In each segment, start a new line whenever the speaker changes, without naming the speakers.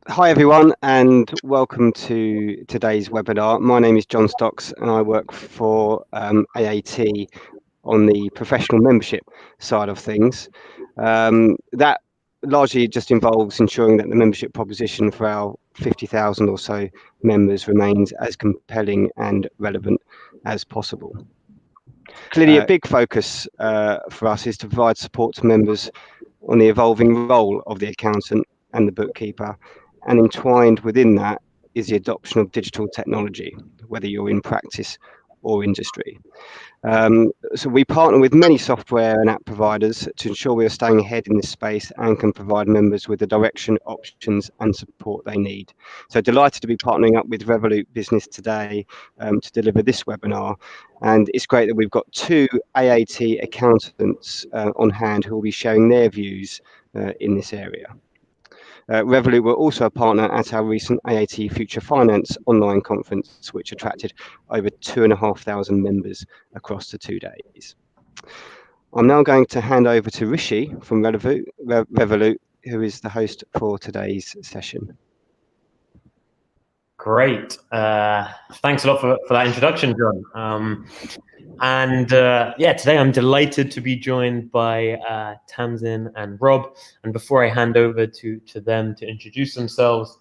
Hi everyone, and welcome to today's webinar. My name is John Stocks and I work for AAT on the professional membership side of things. That largely just involves ensuring that the membership proposition for our 50,000 or so members remains as compelling and relevant as possible. Clearly, a big focus for us is to provide support to members on the evolving role of the accountant and the bookkeeper, and entwined within that is the adoption of digital technology, whether you're in practice or industry. So we partner with many software and app providers to ensure we are staying ahead in this space and can provide members with the direction, options and support they need. So delighted to be partnering up with Revolut Business today to deliver this webinar. And it's great that we've got two AAT accountants on hand who will be sharing their views in this area. Revolut were also a partner at our recent AAT Future Finance online conference, which attracted over 2,500 members across the 2 days. I'm now going to hand over to Rishi from Revolut, who is the host for today's session.
Great. Thanks a lot for that introduction, John. Yeah, today I'm delighted to be joined by Tamsin and Rob. And before I hand over to them to introduce themselves,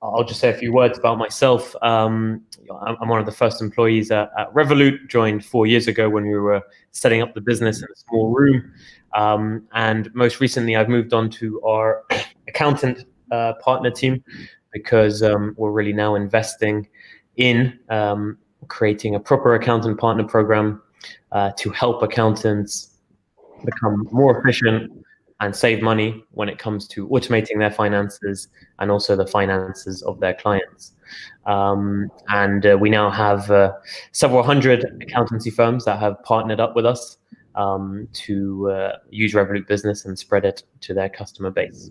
I'll just say a few words about myself. I'm one of the first employees at Revolut, joined 4 years ago when we were setting up the business in a small room. And most recently, I've moved on to our accountant partner team, because we're really now investing in creating a proper accountant partner program to help accountants become more efficient and save money when it comes to automating their finances and also the finances of their clients. We now have several hundred accountancy firms that have partnered up with us to use Revolut Business and spread it to their customer base.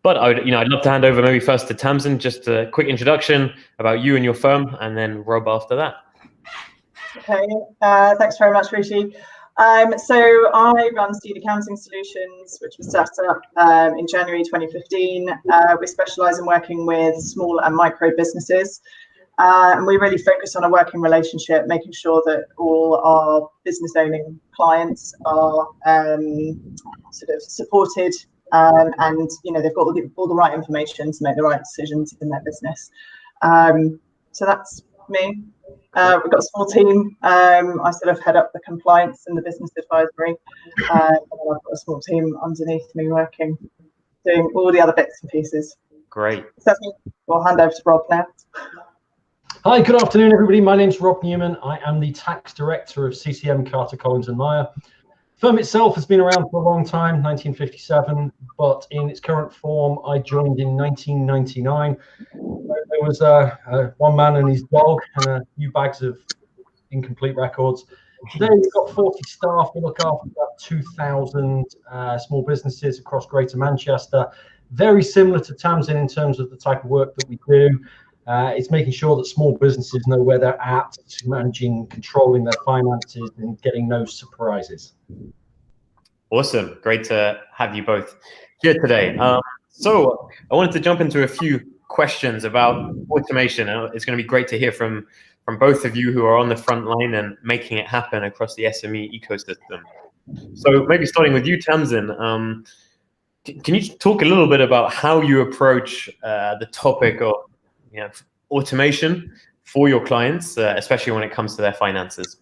But I'd love to hand over maybe first to Tamsin, just a quick introduction about you and your firm, and then Rob after that.
Okay, thanks very much, Rishi. So I run Steed Accounting Solutions, which was set up in January 2015. We specialise in working with small and micro businesses. And we really focus on a working relationship, making sure that all our business owning clients are sort of supported, and they've got all the right information to make the right decisions in their business. So that's me. We've got a small team. I sort of head up the compliance and the business advisory. And I've got a small team underneath me working, doing all the other bits and pieces.
Great.
So we'll hand over to Rob now.
Hi, good afternoon, everybody. My name's Rob Newman. I am the tax director of CCM Carter Collins and Meyer. The firm itself has been around for a long time, 1957, but in its current form, I joined in 1999. There was one man and his dog and a few bags of incomplete records. Today, we've got 40 staff. We look after about 2,000 small businesses across Greater Manchester. Very similar to Tamsin in terms of the type of work that we do. It's making sure that small businesses know where they're at, managing, controlling their finances, and getting no surprises.
Awesome. Great to have you both here today. So I wanted to jump into a few questions about automation. It's going to be great to hear from both of you who are on the front line and making it happen across the SME ecosystem. So maybe starting with you, Tamsin, can you talk a little bit about how you approach the topic of automation for your clients, especially when it comes to their finances?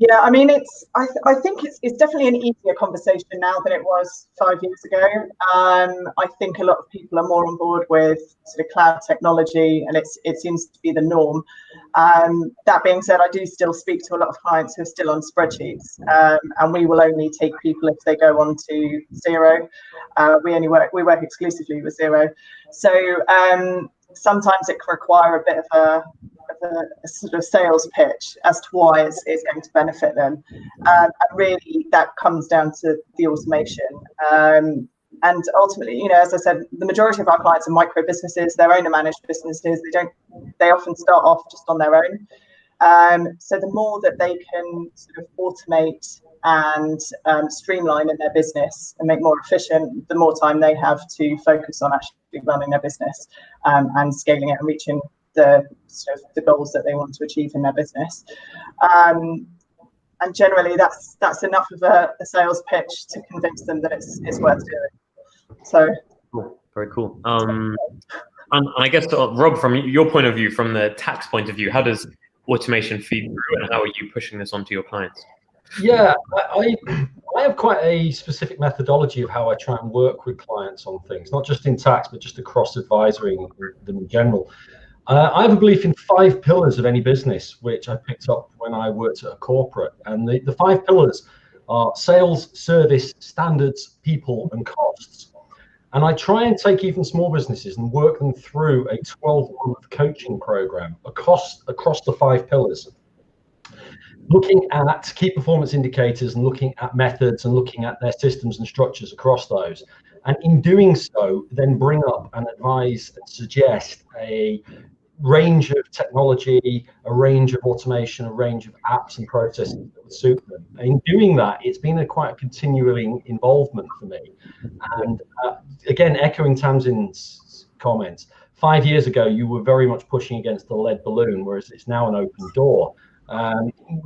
Yeah, I mean, I think it's definitely an easier conversation now than it was 5 years ago. I think a lot of people are more on board with sort of cloud technology, and it seems to be the norm. That being said, I do still speak to a lot of clients who are still on spreadsheets, and we will only take people if they go on to Xero. We work exclusively with Xero. So sometimes it can require a bit of a sort of sales pitch as to why it's going to benefit them, and really that comes down to the automation. And ultimately, as I said, the majority of our clients are micro businesses. They're owner managed businesses. They often start off just on their own. So the more that they can sort of automate and streamline in their business and make more efficient, the more time they have to focus on actually running their business and scaling it and reaching the goals that they want to achieve in their business. And generally, that's enough of a sales pitch to convince them that it's worth doing. So
cool. Very cool. And I guess, Rob, from your point of view, from the tax point of view, how does automation feed through, and how are you pushing this onto your clients?
Yeah, I have quite a specific methodology of how I try and work with clients on things, not just in tax, but just across advisory in general. I have a belief in 5 pillars of any business, which I picked up when I worked at a corporate. And the 5 pillars are sales, service, standards, people, and costs. And I try and take even small businesses and work them through a 12-month coaching program across the 5 pillars, looking at key performance indicators and looking at methods and looking at their systems and structures across those. And in doing so, then bring up and advise and suggest a range of technology, a range of automation, a range of apps and processes that would suit them. And in doing that, it's been quite a continuing involvement for me. And again, echoing Tamsin's comments, 5 years ago, you were very much pushing against the lead balloon, whereas it's now an open door.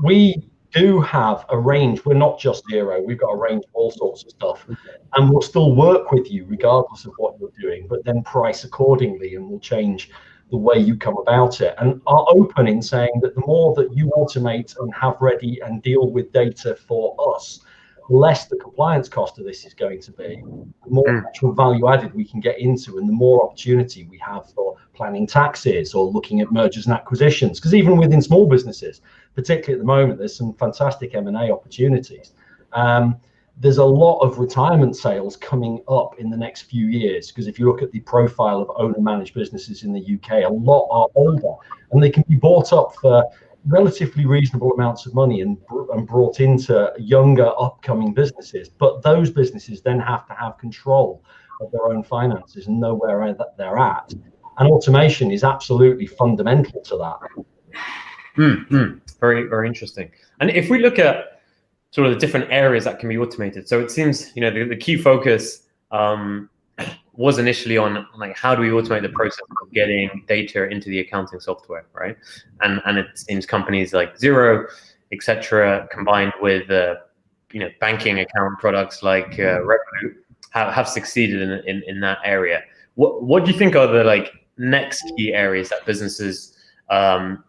We do have a range. We're not just Xero. We've got a range of all sorts of stuff, and we'll still work with you regardless of what you're doing, but then price accordingly, and we'll change the way you come about it, and are open in saying that the more that you automate and have ready and deal with data for us, the less the compliance cost of this is going to be, the more actual value added we can get into, and the more opportunity we have for planning taxes or looking at mergers and acquisitions. Because even within small businesses, particularly at the moment, there's some fantastic M&A opportunities. There's a lot of retirement sales coming up in the next few years, because if you look at the profile of owner-managed businesses in the UK, a lot are older, and they can be bought up for relatively reasonable amounts of money and brought into younger upcoming businesses. But those businesses then have to have control of their own finances and know where they're at. And automation is absolutely fundamental to that.
Very, very interesting. And if we look at sort of the different areas that can be automated, so it seems, the key focus was initially on like, how do we automate the process of getting data into the accounting software, right? And it seems companies like Xero, etc., combined with banking account products like Revolut have succeeded in that area. What do you think are the next key areas that businesses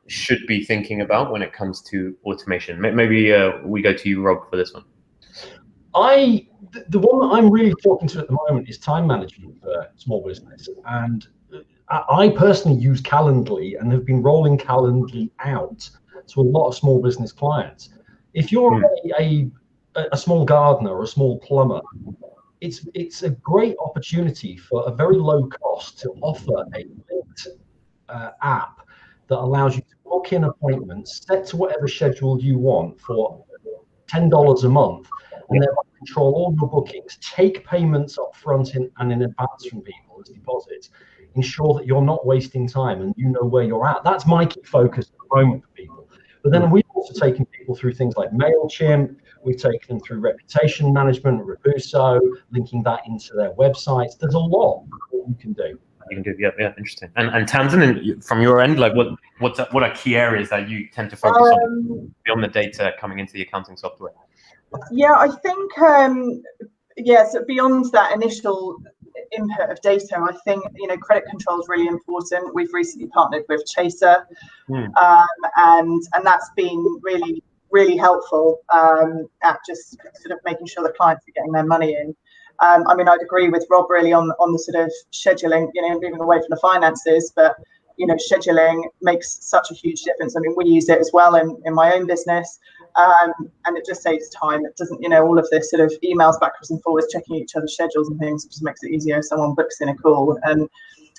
should be thinking about when it comes to automation? Maybe we go to you, Rob, for this one.
The one that I'm really talking to at the moment is time management for small business. And I personally use Calendly and have been rolling Calendly out to a lot of small business clients. If you're a small gardener or a small plumber, it's a great opportunity for a very low cost to offer a linked app that allows you to book in appointments, set to whatever schedule you want for $10 a month, and thereby control all your bookings, take payments up front and in advance from people as deposits, ensure that you're not wasting time and you know where you're at. That's my key focus at the moment for people. But then we've also taken people through things like MailChimp, we've taken them through reputation management, Revolut, linking that into their websites. There's a lot that you can do.
Yeah, interesting. And Tamsin, from your end, what are key areas that you tend to focus on beyond the data coming into the accounting software?
Yeah, I think so beyond that initial input of data, I think credit control is really important. We've recently partnered with Chaser, and that's been really, really helpful at just sort of making sure the clients are getting their money in. I'd agree with Rob really on the sort of scheduling, moving away from the finances, but scheduling makes such a huge difference. We use it as well in my own business, and it just saves time. It doesn't, all of this sort of emails backwards and forwards, checking each other's schedules and things. It just makes it easier if someone books in a call. And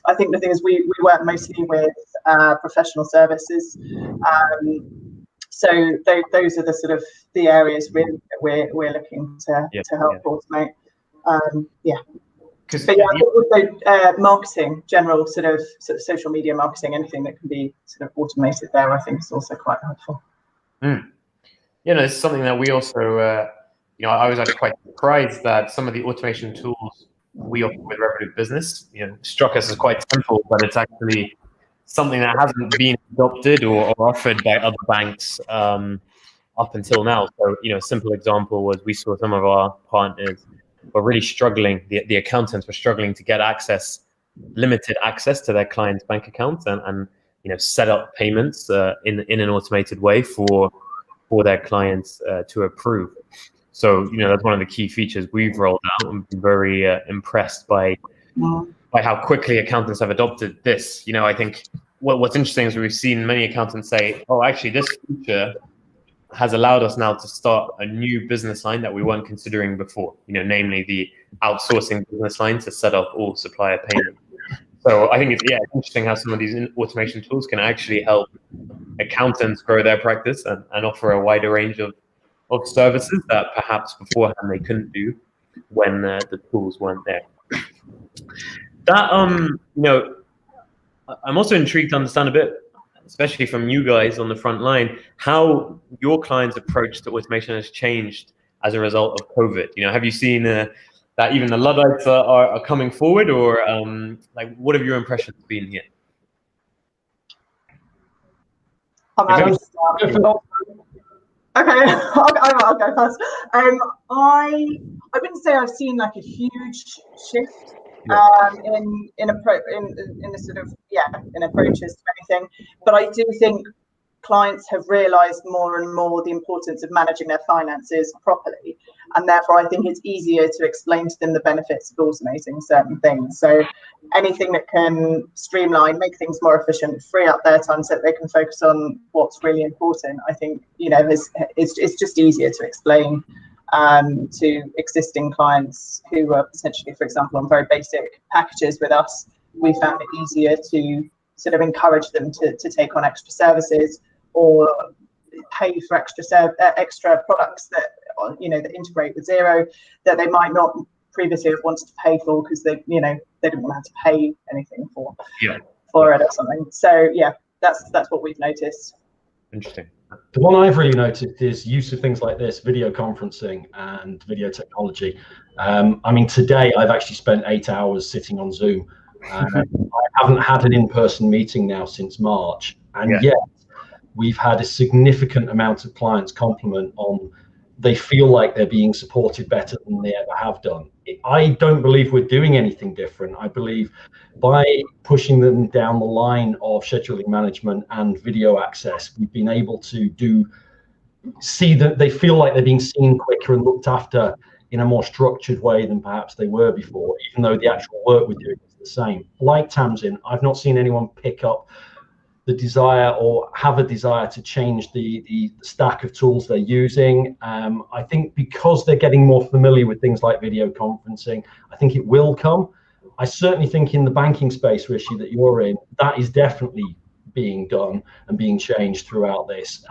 I think the thing is, we work mostly with professional services. So those are the sort of the areas really that we're looking to help automate. Marketing, general sort of social media marketing, anything that can be sort of automated there, I think is also quite helpful.
It's something that we also I was actually quite surprised that some of the automation tools we offer with Revolut Business, struck us as quite simple, but it's actually something that hasn't been adopted or offered by other banks up until now. So, a simple example was we saw some of our partners were really struggling. The accountants were struggling to get limited access to their clients' bank accounts and set up payments in an automated way for their clients to approve. So, that's one of the key features we've rolled out, and been very impressed by how quickly accountants have adopted this. I think what's interesting is we've seen many accountants say, oh, actually, this feature has allowed us now to start a new business line that we weren't considering before, namely the outsourcing business line to set up all supplier payments. So I think it's interesting how some of these automation tools can actually help accountants grow their practice and offer a wider range of services that perhaps beforehand they couldn't do when the tools weren't there. That I'm also intrigued to understand a bit, especially from you guys on the front line, how your clients' approach to automation has changed as a result of COVID. Have you seen that even the Luddites are coming forward, or what have your impressions been here?
Okay, I'll go first. I wouldn't say I've seen like a huge shift in the sort of in approaches to anything, but I do think clients have realised more and more the importance of managing their finances properly, and therefore I think it's easier to explain to them the benefits of automating certain things. So anything that can streamline, make things more efficient, free up their time so that they can focus on what's really important, I think it's just easier to explain to existing clients who are potentially, for example, on very basic packages with us. We found it easier to sort of encourage them to take on extra services or pay for extra products that that integrate with Xero that they might not previously have wanted to pay for because they didn't want to have to pay anything for it or something. So that's what we've noticed.
Interesting.
The one I've really noticed is use of things like this, video conferencing and video technology. Today I've actually spent 8 hours sitting on Zoom. I haven't had an in-person meeting now since March, and yet we've had a significant amount of clients compliment on they feel like they're being supported better than they ever have done. I don't believe we're doing anything different. I believe by pushing them down the line of scheduling management and video access, we've been able to see that they feel like they're being seen quicker and looked after in a more structured way than perhaps they were before, even though the actual work we're doing is the same. Like Tamsin, I've not seen anyone pick up the desire or have a desire to change the stack of tools they're using. I think because they're getting more familiar with things like video conferencing, I think it will come. I certainly think in the banking space, Rishi, that you're in, that is definitely being done and being changed throughout this.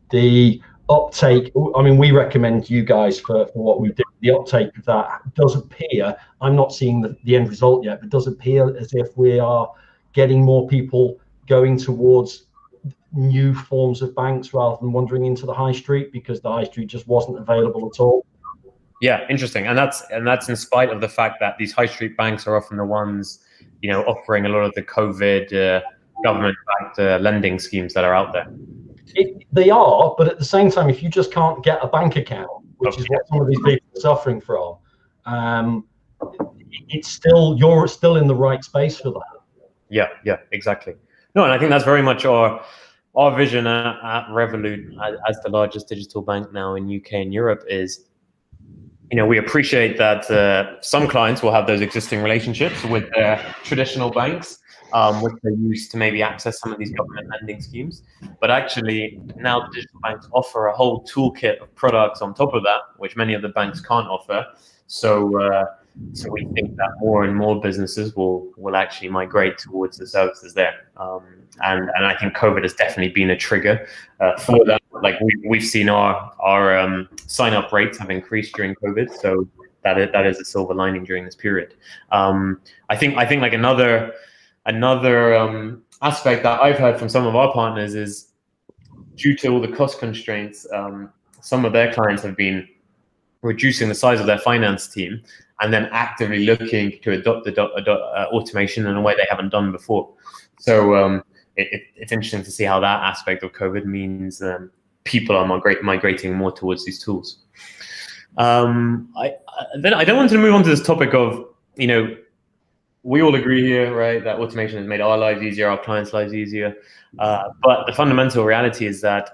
The uptake, we recommend you guys for what we do. The uptake of that does appear, I'm not seeing the end result yet, but does appear as if we are getting more people going towards new forms of banks rather than wandering into the high street because the high street just wasn't available at all.
Yeah, interesting. And that's in spite of the fact that these high street banks are often the ones, offering a lot of the COVID government-backed lending schemes that are out there.
They are, but at the same time, if you just can't get a bank account, which is what some of these people are suffering from, you're still in the right space for that.
Yeah, exactly. No, and I think that's very much our vision at Revolut as the largest digital bank now in UK and Europe is, we appreciate that some clients will have those existing relationships with their traditional banks, which they use to maybe access some of these government lending schemes. But actually, now the digital banks offer a whole toolkit of products on top of that, which many of the banks can't offer. So we think that more and more businesses will actually migrate towards the services there. And I think COVID has definitely been a trigger for that. Like we've seen our sign-up rates have increased during COVID, so that is a silver lining during this period. I think like another aspect that I've heard from some of our partners is due to all the cost constraints, some of their clients have been reducing the size of their finance team and then actively looking to adopt automation in a way they haven't done before. So it's interesting to see how that aspect of COVID means people are migrating more towards these tools. Then I don't want to move on to this topic of, we all agree here, right, that automation has made our lives easier, our clients' lives easier. But the fundamental reality is that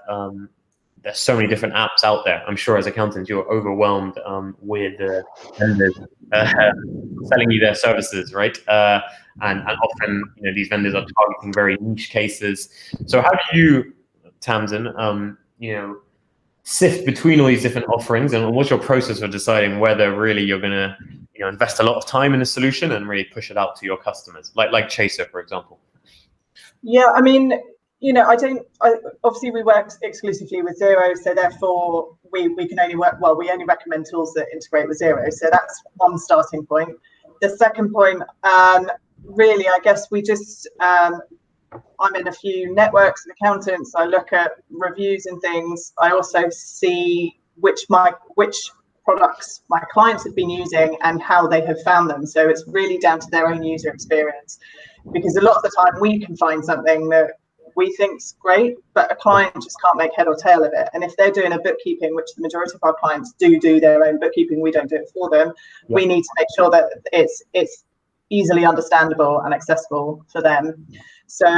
there's so many different apps out there. I'm sure as accountants, you're overwhelmed with vendors selling you their services, right? And often, these vendors are targeting very niche cases. So how do you, Tamsin, sift between all these different offerings, and what's your process for deciding whether really you're going to invest a lot of time in a solution and really push it out to your customers, like Chaser, for example?
Yeah, I mean, obviously we work exclusively with Xero, so therefore we can only we only recommend tools that integrate with Xero. So that's one starting point. The second point, really, I guess we just, I'm in a few networks of accountants. I look at reviews and things. I also see which products my clients have been using and how they have found them. So it's really down to their own user experience, because a lot of the time we can find something that we think's great, but a client just can't make head or tail of it. And if they're doing a bookkeeping, which the majority of our clients do their own bookkeeping, we don't do it for them. Yeah. We need to make sure that it's easily understandable and accessible for them. So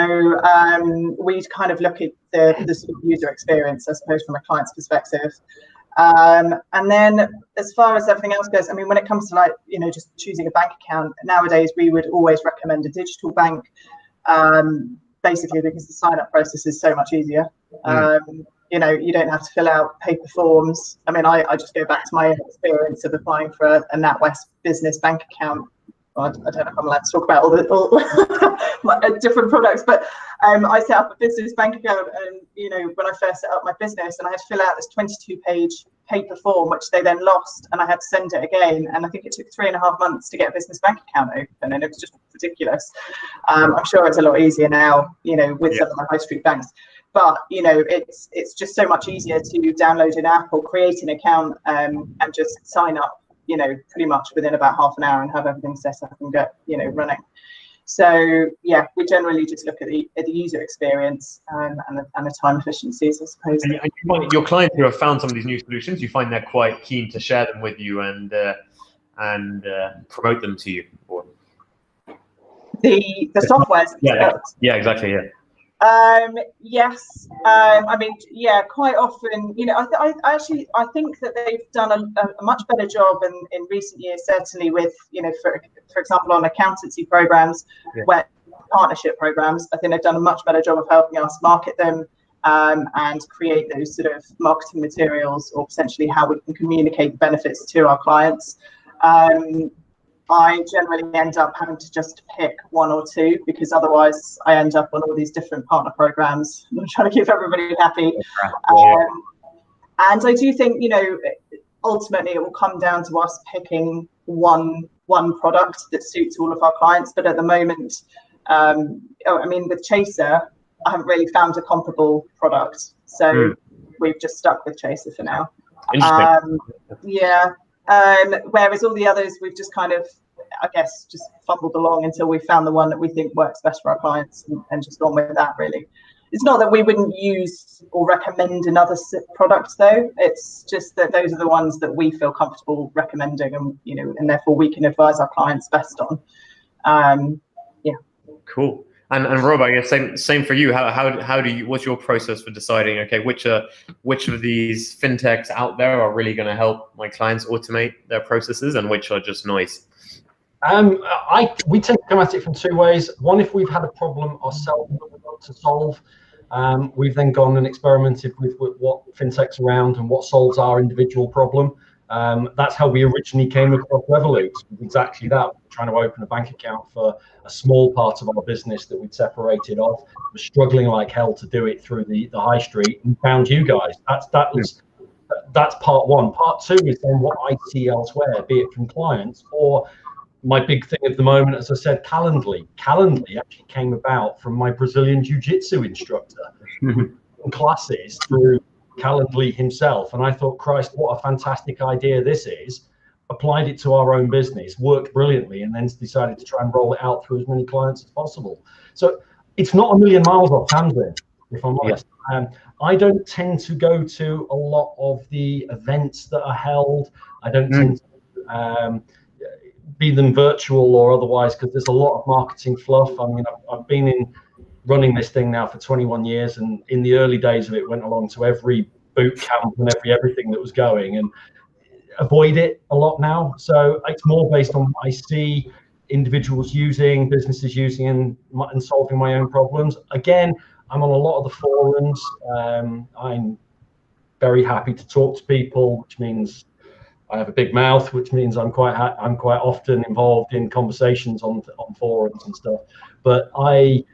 we kind of look at the sort of user experience, I suppose, from a client's perspective. And then as far as everything else goes, I mean, when it comes to just choosing a bank account, nowadays we would always recommend a digital bank, basically because the sign-up process is so much easier. You don't have to fill out paper forms. I mean, I just go back to my experience of applying for a NatWest business bank account. I don't know if I'm allowed to talk about all different products, but I set up a business bank account, and when I first set up my business, and I had to fill out this 22-page paper form, which they then lost, and I had to send it again, and I think it took 3.5 months to get a business bank account open, and it was just ridiculous. I'm sure it's a lot easier now, with some of the high street banks, but it's just so much easier to download an app or create an account and just sign up, pretty much within about half an hour and have everything set up and get, running. So yeah, we generally just look at the user experience and the time efficiencies, I suppose.
And you find your clients who have found some of these new solutions, you find they're quite keen to share them with you and promote them to you. Or...
The softwares.
Yeah, exactly. Yeah.
Yes. I mean, yeah, quite often, I think that they've done a much better job in recent years, certainly with, for example, on accountancy programs, where partnership programs, I think they've done a much better job of helping us market them and create those sort of marketing materials, or essentially how we can communicate the benefits to our clients. I generally end up having to just pick one or two, because otherwise I end up on all these different partner programs. I'm trying to keep everybody happy. And I do think, ultimately it will come down to us picking one product that suits all of our clients. But at the moment, with Chaser, I haven't really found a comparable product. So we've just stuck with Chaser for now. Whereas all the others, we've just kind of, I guess, just fumbled along until we found the one that we think works best for our clients, and just gone with that, really. It's not that we wouldn't use or recommend another product, though. It's just that those are the ones that we feel comfortable recommending, and and therefore we can advise our clients best on.
Cool. And Rob, I guess same for you. How do you? What's your process for deciding? Okay, which of these fintechs out there are really going to help my clients automate their processes, and which are just noise?
We tend to come at it from two ways. One, if we've had a problem ourselves that we want to solve, we've then gone and experimented with what fintechs around and what solves our individual problem. That's how we originally came across Revolut. Exactly that. We're trying to open a bank account for a small part of our business that we'd separated off. We're struggling like hell to do it through the high street, and found you guys. That's part one. Part two is then what I see elsewhere, be it from clients or my big thing at the moment, as I said, Calendly. Calendly actually came about from my Brazilian jiu-jitsu instructor classes through Calendly himself. And I thought, Christ, what a fantastic idea this is. Applied it to our own business, worked brilliantly, and then decided to try and roll it out through as many clients as possible. So it's not a million miles off Tamsin, if I'm honest. I don't tend to go to a lot of the events that are held. I don't tend to be them virtual or otherwise, because there's a lot of marketing fluff. I mean, I've been running this thing now for 21 years, and in the early days of it, went along to every boot camp and everything that was going, and avoid it a lot now. So it's more based on what I see individuals using, businesses using, and solving my own problems. Again, I'm on a lot of the forums. I'm very happy to talk to people, which means I have a big mouth, which means I'm quite often involved in conversations on forums and stuff. But I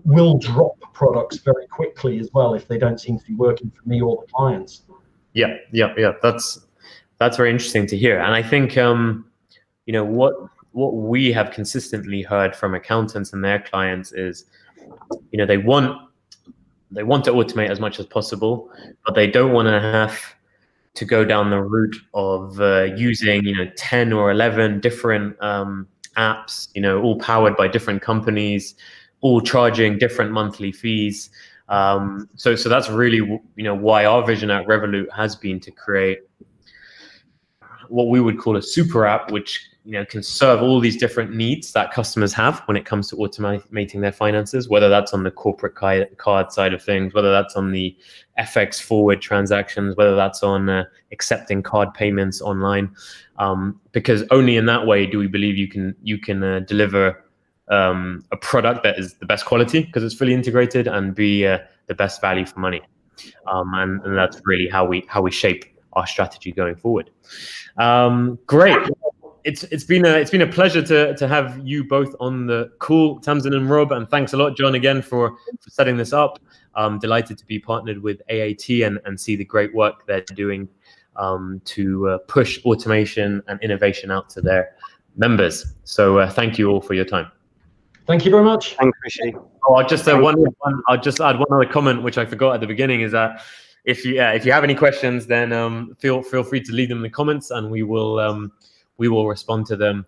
will drop products very quickly as well if they don't seem to be working for me or the clients.
Yeah. That's very interesting to hear. And I think what we have consistently heard from accountants and their clients is, they want to automate as much as possible, but they don't want to have to go down the route of using 10 or 11 different apps, all powered by different companies, all charging different monthly fees. So that's really why our vision at Revolut has been to create what we would call a super app, which can serve all these different needs that customers have when it comes to automating their finances, whether that's on the corporate card side of things, whether that's on the FX forward transactions, whether that's on accepting card payments online, because only in that way do we believe you can deliver a product that is the best quality because it's fully integrated, and be the best value for money, and that's really how we shape our strategy going forward. Great. It's been a pleasure to have you both on the call, Tamsin and Rob, and thanks a lot, John, again for setting this up. Delighted to be partnered with AAT and see the great work they're doing to push automation and innovation out to their members. So thank you all for your time.
Thank you very much.
Thanks, Rishi.
Oh, I'll just add one other comment, which I forgot at the beginning, is that if you have any questions, then feel free to leave them in the comments, and we will respond to them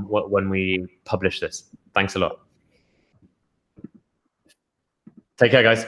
when we publish this. Thanks a lot. Take care, guys.